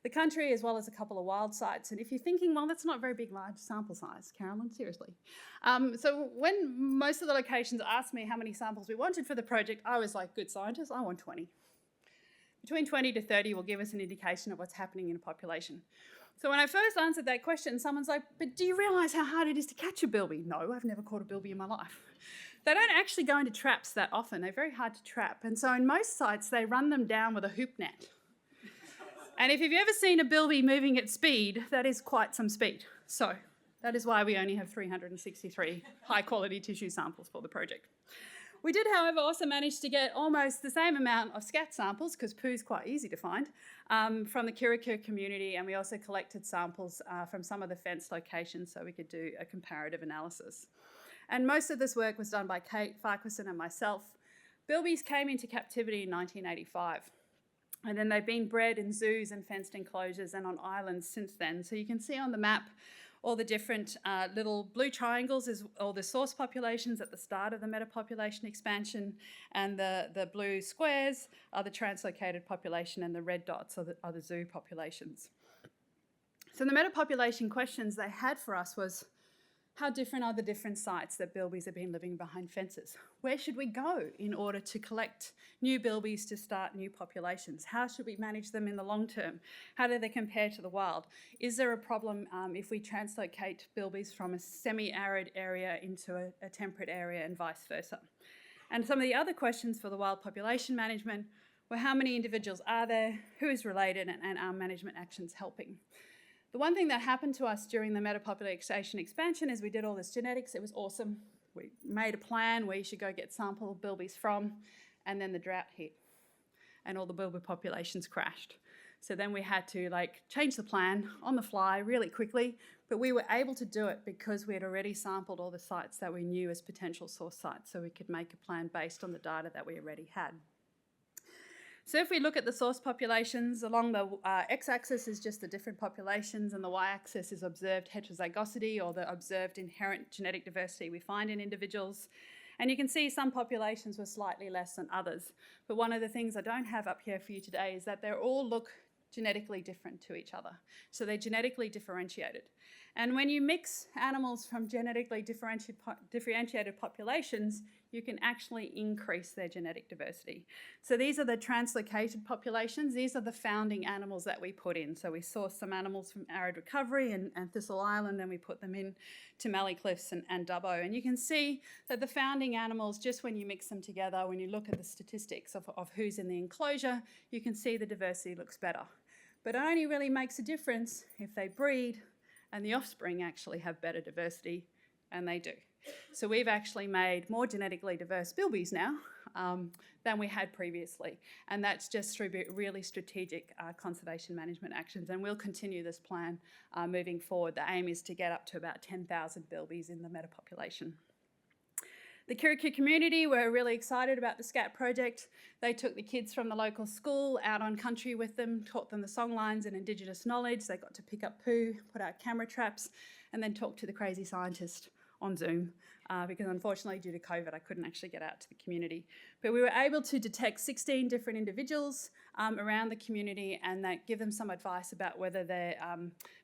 the country, as well as a couple of wild sites. And if you're thinking, well, that's not a very big, large sample size, Carolyn, seriously. So when most of the locations asked me how many samples we wanted for the project, I was like, good scientist, I want 20. Between 20 to 30 will give us an indication of what's happening in a population. So when I first answered that question, someone's like, but do you realise how hard it is to catch a bilby? No, I've never caught a bilby in my life. They don't actually go into traps that often. They're very hard to trap. And so in most sites, they run them down with a hoop net. And if you've ever seen a bilby moving at speed, that is quite some speed. So that is why we only have 363 high-quality tissue samples for the project. We did, however, also manage to get almost the same amount of scat samples, because poo's quite easy to find, from the Kirrikur community, and we also collected samples from some of the fenced locations so we could do a comparative analysis. And most of this work was done by Kate Farquharson and myself. Bilbies came into captivity in 1985. And then they've been bred in zoos and fenced enclosures and on islands since then. So you can see on the map all the different little blue triangles is all the source populations at the start of the metapopulation expansion, and the blue squares are the translocated population, and the red dots are the zoo populations. So the metapopulation questions they had for us was, how different are the different sites that bilbies have been living behind fences? Where should we go in order to collect new bilbies to start new populations? How should we manage them in the long term? How do they compare to the wild? Is there a problem if we translocate bilbies from a semi-arid area into a temperate area and vice versa? And some of the other questions for the wild population management were how many individuals are there, who is related, and are management actions helping? The one thing that happened to us during the metapopulation expansion is we did all this genetics. It was awesome. We made a plan where you should go get sample bilbies from, and then the drought hit and all the bilby populations crashed. So then we had to change the plan on the fly really quickly, but we were able to do it because we had already sampled all the sites that we knew as potential source sites, so we could make a plan based on the data that we already had. So if we look at the source populations, along the x-axis is just the different populations, and the y-axis is observed heterozygosity, or the observed inherent genetic diversity we find in individuals. And you can see some populations were slightly less than others. But one of the things I don't have up here for you today is that they all look genetically different to each other. So they're genetically differentiated. And when you mix animals from genetically differentiated populations, you can actually increase their genetic diversity. So these are the translocated populations. These are the founding animals that we put in. So we sourced some animals from Arid Recovery and Thistle Island, and we put them in to Mallee Cliffs and Dubbo. And you can see that the founding animals, just when you mix them together, when you look at the statistics of who's in the enclosure, you can see the diversity looks better. But it only really makes a difference if they breed and the offspring actually have better diversity, and they do. So we've actually made more genetically diverse bilbies now than we had previously, and that's just through really strategic conservation management actions, and we'll continue this plan moving forward. The aim is to get up to about 10,000 bilbies in the metapopulation. The Kiriku community were really excited about the SCAT project. They took the kids from the local school out on country with them, taught them the songlines and Indigenous knowledge. They got to pick up poo, put out camera traps, and then talk to the crazy scientist on Zoom because unfortunately due to COVID I couldn't actually get out to the community. But we were able to detect 16 different individuals around the community and give them some advice about whether their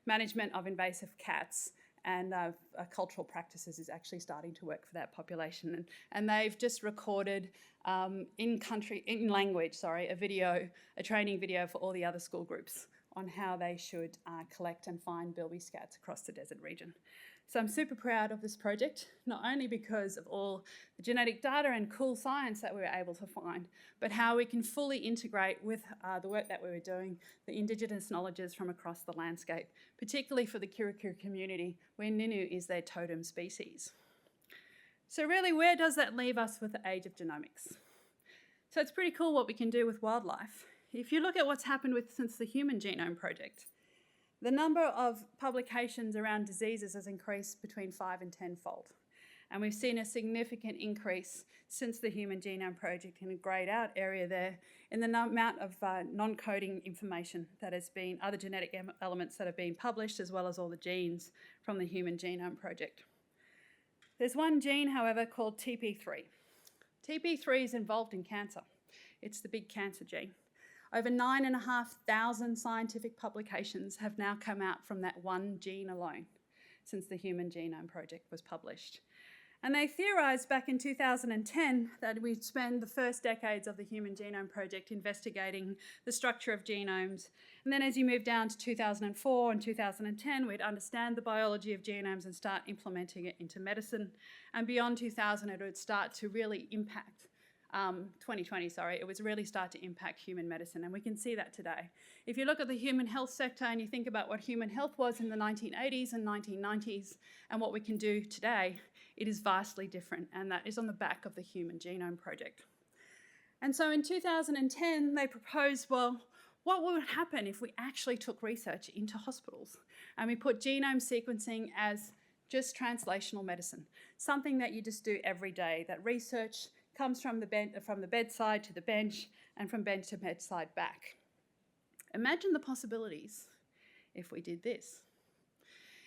management of invasive cats and cultural practices is actually starting to work for that population. And they've just recorded in language, a training video for all the other school groups on how they should collect and find bilby scats across the desert region. So I'm super proud of this project, not only because of all the genetic data and cool science that we were able to find, but how we can fully integrate with the work that we were doing, the Indigenous knowledges from across the landscape, particularly for the Kiriku community, where Ninu is their totem species. So really, where does that leave us with the age of genomics? So it's pretty cool what we can do with wildlife. If you look at what's happened since the Human Genome Project, the number of publications around diseases has increased between 5 and 10-fold. And we've seen a significant increase since the Human Genome Project in a greyed out area there in the amount of non-coding information that has been, other genetic elements that have been published, as well as all the genes from the Human Genome Project. There's one gene, however, called TP3. TP3 is involved in cancer. It's the big cancer gene. Over 9,500 scientific publications have now come out from that one gene alone since the Human Genome Project was published. And they theorised back in 2010 that we'd spend the first decades of the Human Genome Project investigating the structure of genomes. And then as you move down to 2004 and 2010, we'd understand the biology of genomes and start implementing it into medicine. And beyond 2000, it would start to really impact 2020, it was really start to impact human medicine, and we can see that today. If you look at the human health sector and you think about what human health was in the 1980s and 1990s and what we can do today, it is vastly different, and that is on the back of the Human Genome Project. And so in 2010, they proposed, well, what would happen if we actually took research into hospitals and we put genome sequencing as just translational medicine, something that you just do every day, that research comes from the bedside to the bench and from bench to bedside back. Imagine the possibilities if we did this.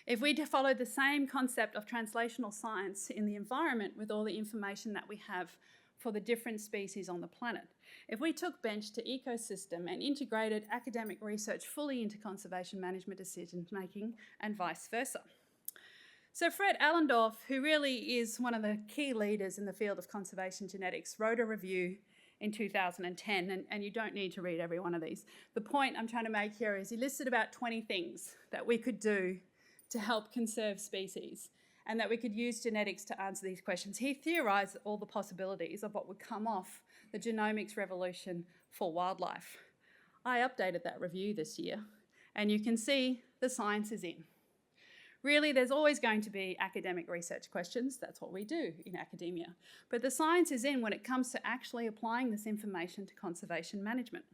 If we followed the same concept of translational science in the environment with all the information that we have for the different species on the planet. If we took bench to ecosystem and integrated academic research fully into conservation management decision making and vice versa. So Fred Allendorf, who really is one of the key leaders in the field of conservation genetics, wrote a review in 2010, and you don't need to read every one of these. The point I'm trying to make here is he listed about 20 things that we could do to help conserve species and that we could use genetics to answer these questions. He theorised all the possibilities of what would come off the genomics revolution for wildlife. I updated that review this year, and you can see the science is in. Really, there's always going to be academic research questions. That's what we do in academia. But the science is in when it comes to actually applying this information to conservation management.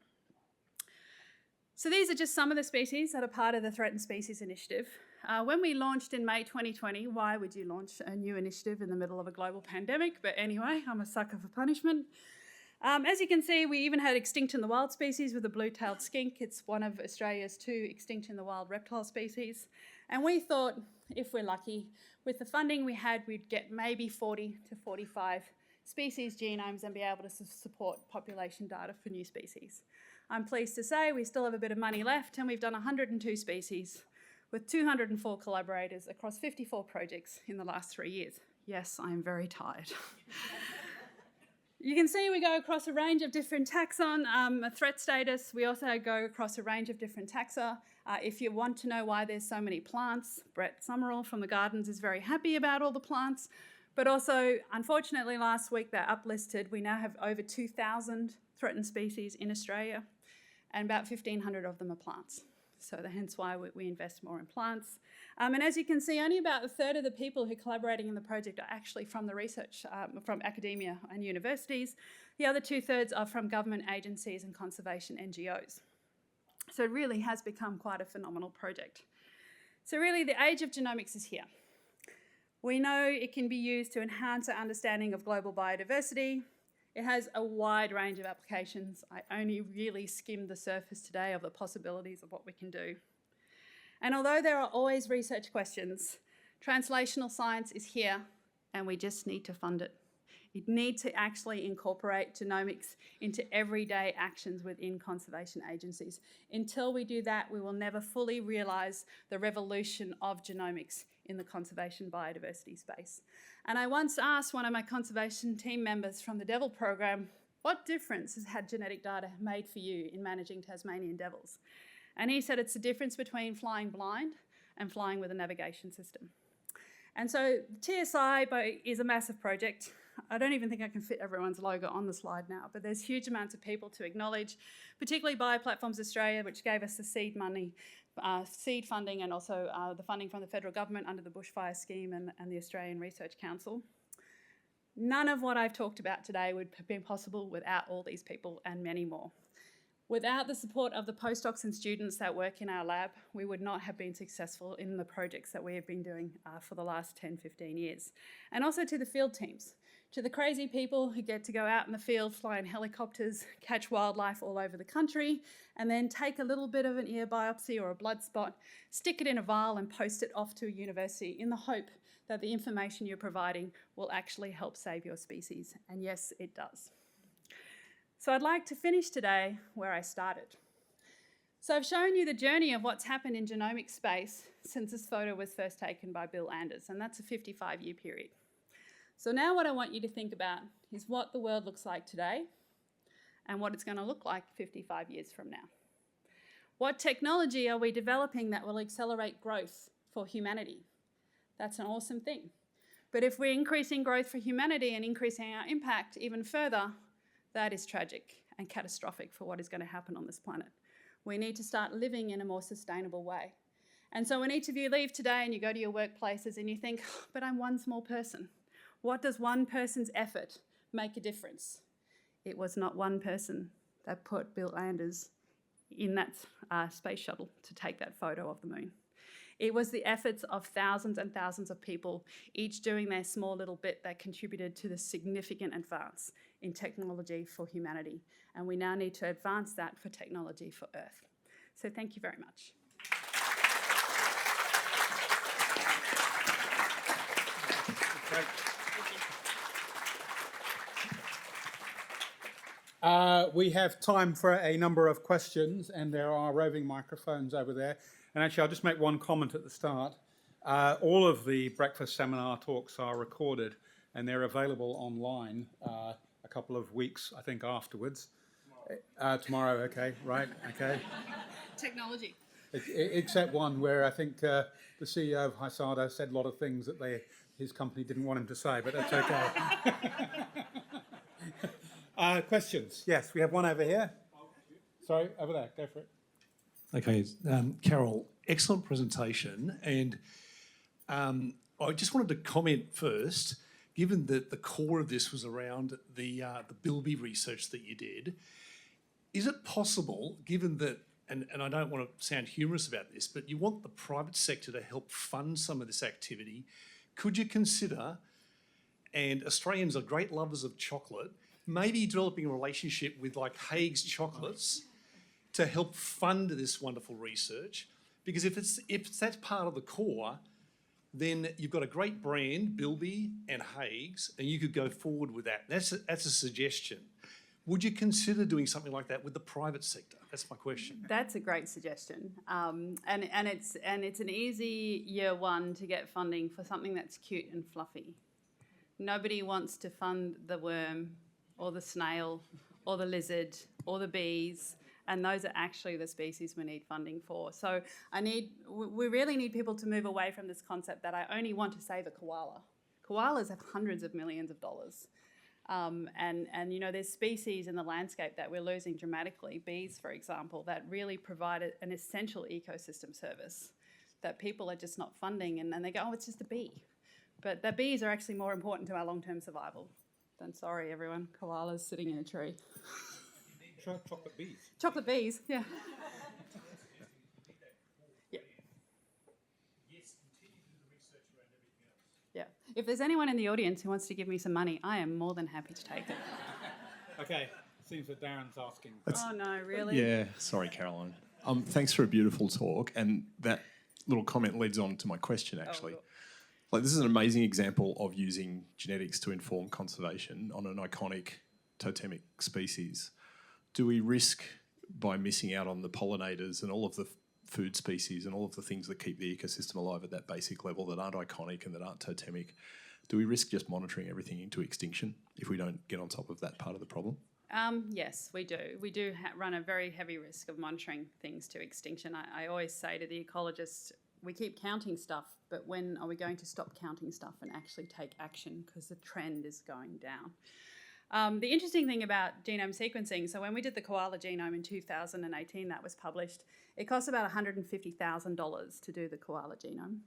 So these are just some of the species that are part of the Threatened Species Initiative. When we launched in May 2020, why would you launch a new initiative in the middle of a global pandemic? But anyway, I'm a sucker for punishment. As you can see, we even had extinct in the wild species with the blue-tailed skink. It's one of Australia's 2 extinct in the wild reptile species. And we thought, if we're lucky, with the funding we had, we'd get maybe 40 to 45 species genomes and be able to support population data for new species. I'm pleased to say we still have a bit of money left, and we've done 102 species with 204 collaborators across 54 projects in the last 3 years. Yes, I am very tired. You can see we go across a range of different taxon, threat status. We also go across a range of different taxa. If you want to know why there's so many plants, Brett Summerall from the Gardens is very happy about all the plants. But also, unfortunately, last week they're uplisted. We now have over 2,000 threatened species in Australia, and about 1,500 of them are plants. So hence why we invest more in plants. And as you can see, only about a third of the people who are collaborating in the project are actually from the research, from academia and universities. The other 2/3 are from government agencies and conservation NGOs. So it really has become quite a phenomenal project. So really the age of genomics is here. We know it can be used to enhance our understanding of global biodiversity. It has a wide range of applications. I only really skimmed the surface today of the possibilities of what we can do. And although there are always research questions, translational science is here, and we just need to fund it. You need to actually incorporate genomics into everyday actions within conservation agencies. Until we do that, we will never fully realise the revolution of genomics in the conservation biodiversity space. And I once asked one of my conservation team members from the Devil program, what difference has had genetic data made for you in managing Tasmanian devils? And he said it's the difference between flying blind and flying with a navigation system. And so TSI is a massive project. I don't even think I can fit everyone's logo on the slide now, but there's huge amounts of people to acknowledge, particularly Bioplatforms Australia, which gave us the seed money, seed funding, and also the funding from the federal government under the bushfire scheme and the Australian Research Council. None of what I've talked about today would have been possible without all these people and many more. Without the support of the postdocs and students that work in our lab, we would not have been successful in the projects that we have been doing for the last 10, 15 years. And also to the field teams, to the crazy people who get to go out in the field, fly in helicopters, catch wildlife all over the country, and then take a little bit of an ear biopsy or a blood spot, stick it in a vial and post it off to a university in the hope that the information you're providing will actually help save your species. And yes, it does. So I'd like to finish today where I started. So I've shown you the journey of what's happened in genomic space since this photo was first taken by Bill Anders, and that's a 55-year period. So now what I want you to think about is what the world looks like today and what it's going to look like 55 years from now. What technology are we developing that will accelerate growth for humanity? That's an awesome thing. But if we're increasing growth for humanity and increasing our impact even further, that is tragic and catastrophic for what is going to happen on this planet. We need to start living in a more sustainable way. And so when each of you leave today and you go to your workplaces and you think, oh, but I'm one small person. What does one person's effort make a difference? It was not one person that put Bill Anders in that space shuttle to take that photo of the moon. It was the efforts of thousands and thousands of people, each doing their small little bit that contributed to the significant advance in technology for humanity. And we now need to advance that for technology for Earth. So thank you very much. We have time for a number of questions, and there are roving microphones over there. And actually, I'll just make one comment at the start. All of the breakfast seminar talks are recorded and they're available online a couple of weeks, I think, afterwards. Tomorrow, okay, right, okay. Technology. Except one where I think the CEO of Hysada said a lot of things that his company didn't want him to say, but that's okay. Questions? Yes, we have one over here. Sorry, over there, go for it. Okay, Carol, excellent presentation. And I just wanted to comment first, given that the core of this was around the Bilby research that you did, is it possible, given that, and I don't want to sound humorous about this, but you want the private sector to help fund some of this activity, could you consider, and Australians are great lovers of chocolate, maybe developing a relationship with like Haig's Chocolates to help fund this wonderful research? Because if that's part of the core, then you've got a great brand, Bilby and Haig's, and you could go forward with that. That's a suggestion. Would you consider doing something like that with the private sector? That's my question. That's a great suggestion, and it's an easy year one to get funding for something that's cute and fluffy. Nobody wants to fund the worm or the snail or the lizard or the bees, and those are actually the species we need funding for. So we really need people to move away from this concept that I only want to save a koala. Koalas have hundreds of millions of dollars. And you know, there's species in the landscape that we're losing dramatically. Bees, for example, that really provide an essential ecosystem service that people are just not funding, and they go, oh, it's just a bee. But the bees are actually more important to our long-term survival than, sorry everyone, koalas sitting in a tree. Chocolate bees. Chocolate bees, yeah. Yeah. Yeah. If there's anyone in the audience who wants to give me some money, I am more than happy to take it. Okay, seems that Darren's asking. Oh no, really? Yeah, sorry, Caroline. Thanks for a beautiful talk, and that little comment leads on to my question, actually. Oh, Like, this is an amazing example of using genetics to inform conservation on an iconic totemic species. Do we risk, by missing out on the pollinators and all of the food species and all of the things that keep the ecosystem alive at that basic level that aren't iconic and that aren't totemic, do we risk just monitoring everything into extinction if we don't get on top of that part of the problem? Yes, we do. We do run a very heavy risk of monitoring things to extinction. I always say to the ecologists, we keep counting stuff, but when are we going to stop counting stuff and actually take action? Because the trend is going down. The interesting thing about genome sequencing, so when we did the koala genome in 2018, that was published, it cost about $150,000 to do the koala genome.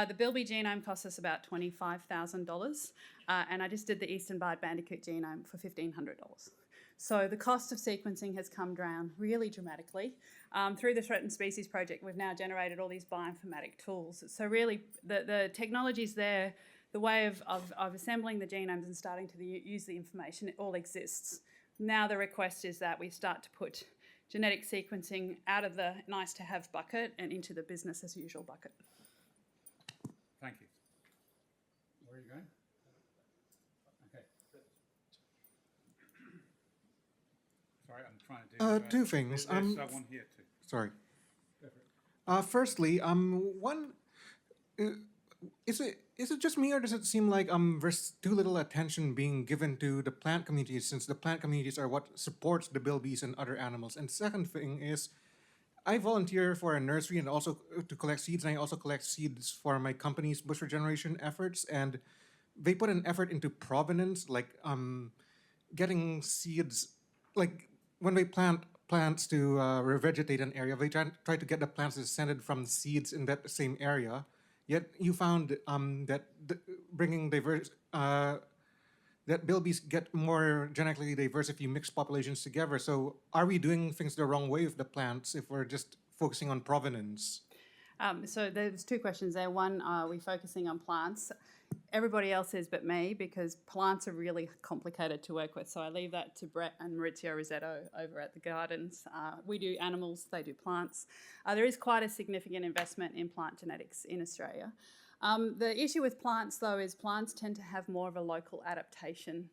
The Bilby genome cost us about $25,000, and I just did the eastern barred bandicoot genome for $1,500. So the cost of sequencing has come down really dramatically. Through the Threatened Species Project, we've now generated all these bioinformatic tools. So really, the technology's there. The way of assembling the genomes and starting to use the information, it all exists. Now the request is that we start to put genetic sequencing out of the nice-to-have bucket and into the business-as-usual bucket. Thank you. Where are you going? Okay. Sorry, I'm trying to do... Two things. There's one here too. Sorry. Go for it. Firstly, is it just me, or does it seem like there's too little attention being given to the plant communities, since the plant communities are what supports the bilbies and other animals? And second thing is, I volunteer for a nursery and also to collect seeds, and I also collect seeds for my company's bush regeneration efforts, and they put an effort into provenance, like getting seeds, like when they plant plants to revegetate an area, they try to get the plants descended from seeds in that same area. Yet you found that bringing diverse, that bilbies get more genetically diverse if you mix populations together. So are we doing things the wrong way with the plants if we're just focusing on provenance? So there's two questions there. One, are we focusing on plants? Everybody else is but me, because plants are really complicated to work with. So I leave that to Brett and Maurizio Rosetto over at the Gardens. We do animals, they do plants. There is quite a significant investment in plant genetics in Australia. The issue with plants, though, is plants tend to have more of a local adaptation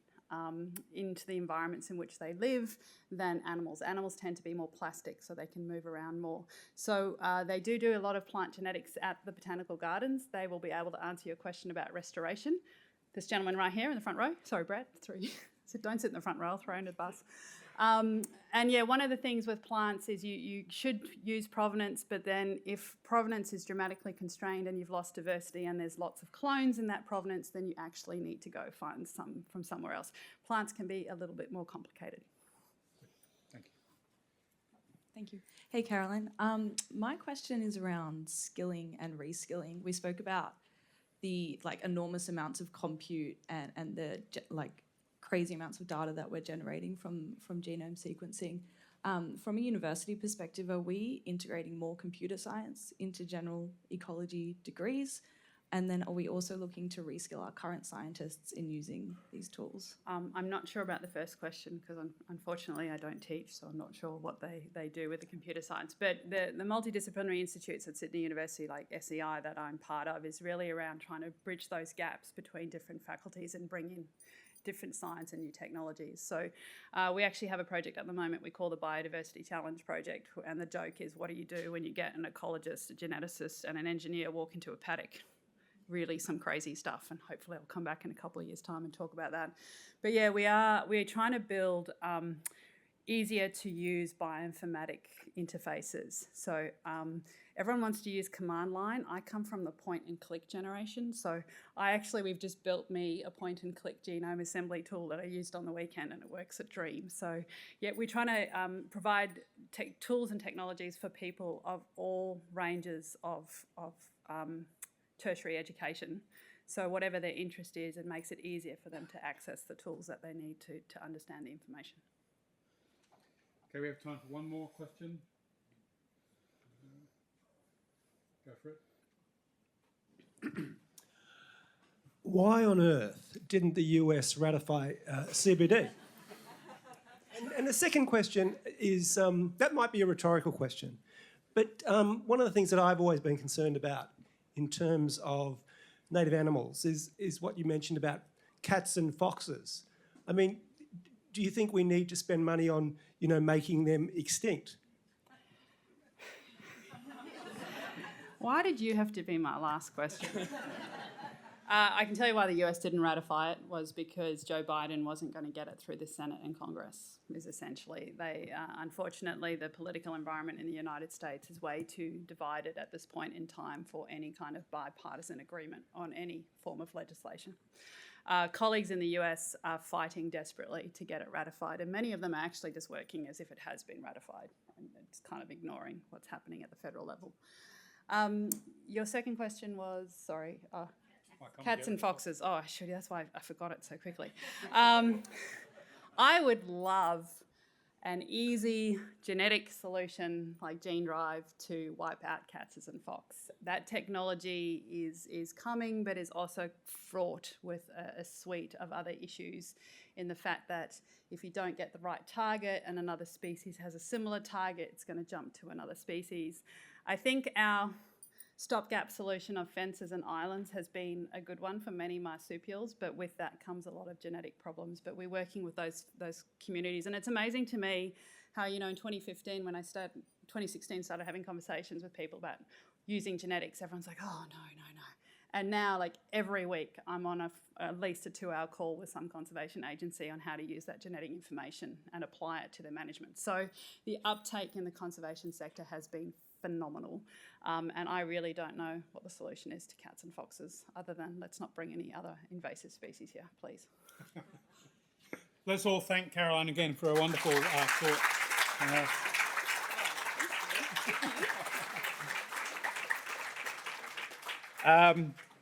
into the environments in which they live than animals. Animals tend to be more plastic, so they can move around more. So they do a lot of plant genetics at the botanical gardens. They will be able to answer your question about restoration. This gentleman right here in the front row. Sorry, Brad, through you. So don't sit in the front row, I'll throw you under the bus. And yeah, one of the things with plants is you should use provenance, but then if provenance is dramatically constrained and you've lost diversity and there's lots of clones in that provenance, then you actually need to go find some from somewhere else. Plants can be a little bit more complicated. Thank you. Thank you. Hey, Caroline. My question is around skilling and reskilling. We spoke about the enormous amounts of compute and the crazy amounts of data that we're generating from genome sequencing. From a university perspective, are we integrating more computer science into general ecology degrees? And then are we also looking to reskill our current scientists in using these tools? I'm not sure about the first question because unfortunately I don't teach, so I'm not sure what they do with the computer science. But the multidisciplinary institutes at Sydney University, like SEI, that I'm part of, is really around trying to bridge those gaps between different faculties and bring in different science and new technologies. So we actually have a project at the moment we call the Biodiversity Challenge Project, and the joke is, what do you do when you get an ecologist, a geneticist and an engineer walk into a paddock? Really some crazy stuff, and hopefully I'll come back in a couple of years' time and talk about that. But yeah, we're trying to build easier to use bioinformatic interfaces. So everyone wants to use command line. I come from the point and click generation, so we've just built me a point and click genome assembly tool that I used on the weekend, and it works a dream. So yeah, we're trying to provide tools and technologies for people of all ranges of tertiary education. So whatever their interest is, it makes it easier for them to access the tools that they need to understand the information. Okay, we have time for one more question. Go for it. Why on earth didn't the US ratify CBD? And the second question is, that might be a rhetorical question, but one of the things that I've always been concerned about in terms of native animals is what you mentioned about cats and foxes. I mean, do you think we need to spend money on, making them extinct? Why did you have to be my last question? I can tell you why the US didn't ratify it was because Joe Biden wasn't going to get it through the Senate and Congress, is essentially. Unfortunately, the political environment in the United States is way too divided at this point in time for any kind of bipartisan agreement on any form of legislation. Colleagues in the US are fighting desperately to get it ratified, and many of them are actually just working as if it has been ratified, and it's kind of ignoring what's happening at the federal level. Your second question was, sorry, cats and foxes. Oh, shoot, that's why I forgot it so quickly. I would love an easy genetic solution like gene drive to wipe out cats and fox. That technology is coming, but is also fraught with a suite of other issues in the fact that if you don't get the right target and another species has a similar target, it's going to jump to another species. I think our stopgap solution of fences and islands has been a good one for many marsupials, but with that comes a lot of genetic problems. But we're working with those communities, and it's amazing to me how, in 2016 started having conversations with people about using genetics, everyone's like, oh, no. And now, every week, I'm on at least a 2-hour call with some conservation agency on how to use that genetic information and apply it to their management. So the uptake in the conservation sector has been phenomenal. And I really don't know what the solution is to cats and foxes, other than let's not bring any other invasive species here, please. Let's all thank Caroline again for a wonderful talk.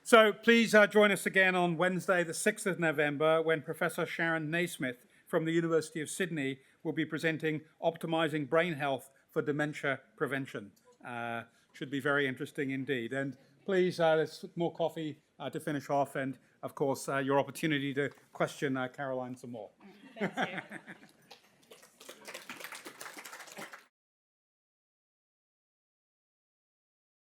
So please join us again on Wednesday, the 6th of November, when Professor Sharon Naismith from the University of Sydney will be presenting Optimising Brain Health for Dementia Prevention. Should be very interesting indeed. And please, there's more coffee to finish off, and of course, your opportunity to question Caroline some more. Thank you.